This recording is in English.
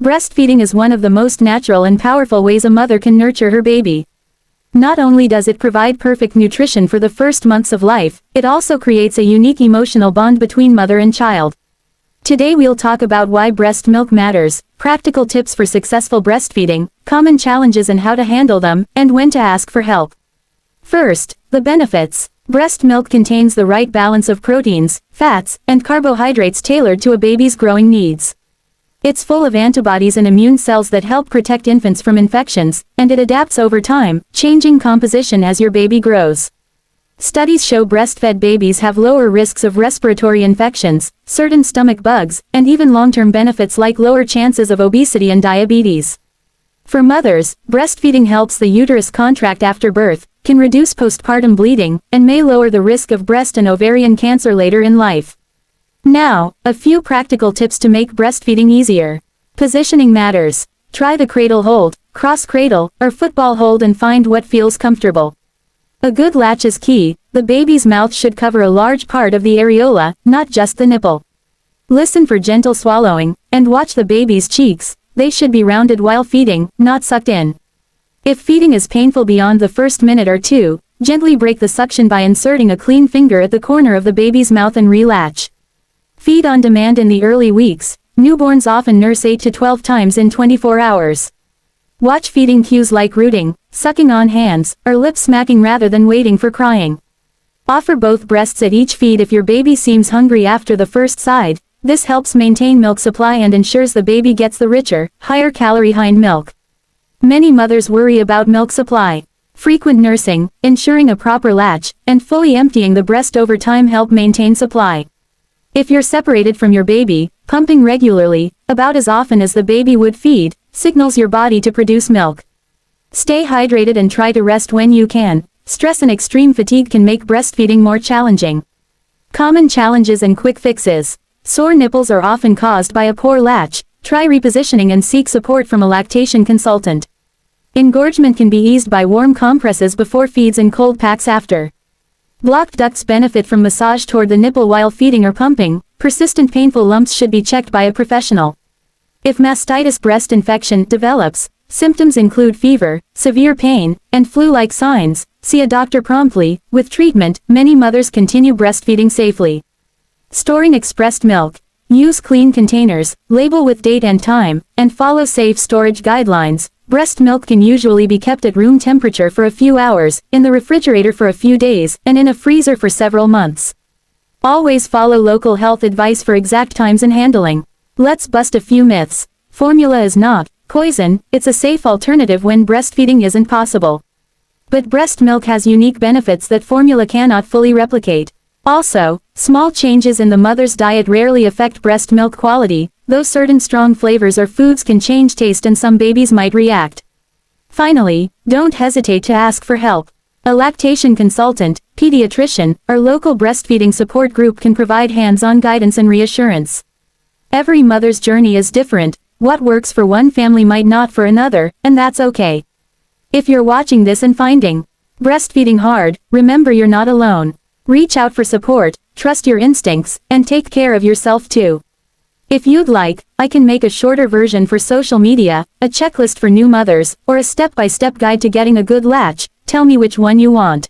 Breastfeeding is one of the most natural and powerful ways a mother can nurture her baby. Not only does it provide perfect nutrition for the first months of life, it also creates a unique emotional bond between mother and child. Today we'll talk about why breast milk matters, practical tips for successful breastfeeding, common challenges and how to handle them, and when to ask for help. First, the benefits. Breast milk contains the right balance of proteins, fats, and carbohydrates tailored to a baby's growing needs. It's full of antibodies and immune cells that help protect infants from infections, and it adapts over time, changing composition as your baby grows. Studies show breastfed babies have lower risks of respiratory infections, certain stomach bugs, and even long-term benefits like lower chances of obesity and diabetes. For mothers, breastfeeding helps the uterus contract after birth, can reduce postpartum bleeding, and may lower the risk of breast and ovarian cancer later in life. Now, a few practical tips to make breastfeeding easier. Positioning matters. Try the cradle hold, cross cradle, or football hold and find what feels comfortable. A good latch is key. The baby's mouth should cover a large part of the areola, not just the nipple. Listen for gentle swallowing, and watch the baby's cheeks. They should be rounded while feeding, not sucked in. If feeding is painful beyond the first minute or two, gently break the suction by inserting a clean finger at the corner of the baby's mouth and relatch. Feed on demand in the early weeks. Newborns often nurse 8 to 12 times in 24 hours. Watch feeding cues like rooting, sucking on hands, or lip smacking rather than waiting for crying. Offer both breasts at each feed if your baby seems hungry after the first side. This helps maintain milk supply and ensures the baby gets the richer, higher calorie hind milk. Many mothers worry about milk supply. Frequent nursing, ensuring a proper latch, and fully emptying the breast over time help maintain supply. If you're separated from your baby, pumping regularly, about as often as the baby would feed, signals your body to produce milk. Stay hydrated and try to rest when you can. Stress and extreme fatigue can make breastfeeding more challenging. Common challenges and quick fixes. Sore nipples are often caused by a poor latch. Try repositioning and seek support from a lactation consultant. Engorgement can be eased by warm compresses before feeds and cold packs after. Blocked ducts benefit from massage toward the nipple while feeding or pumping. Persistent painful lumps should be checked by a professional. If mastitis breast infection develops, symptoms include fever, severe pain, and flu-like signs. See a doctor promptly. With treatment, many mothers continue breastfeeding safely. Storing expressed milk. Use clean containers, label with date and time, and follow safe storage guidelines. Breast milk can usually be kept at room temperature for a few hours, in the refrigerator for a few days, and in a freezer for several months. Always follow local health advice for exact times and handling. Let's bust a few myths. Formula is not poison. It's a safe alternative when breastfeeding isn't possible. But breast milk has unique benefits that formula cannot fully replicate. Also, small changes in the mother's diet rarely affect breast milk quality, though certain strong flavors or foods can change taste and some babies might react. Finally, don't hesitate to ask for help. A lactation consultant, pediatrician, or local breastfeeding support group can provide hands-on guidance and reassurance. Every mother's journey is different. What works for one family might not for another, and that's okay. If you're watching this and finding breastfeeding hard, remember you're not alone. Reach out for support, trust your instincts, and take care of yourself too. If you'd like, I can make a shorter version for social media, a checklist for new mothers, or a step-by-step guide to getting a good latch. Tell me which one you want.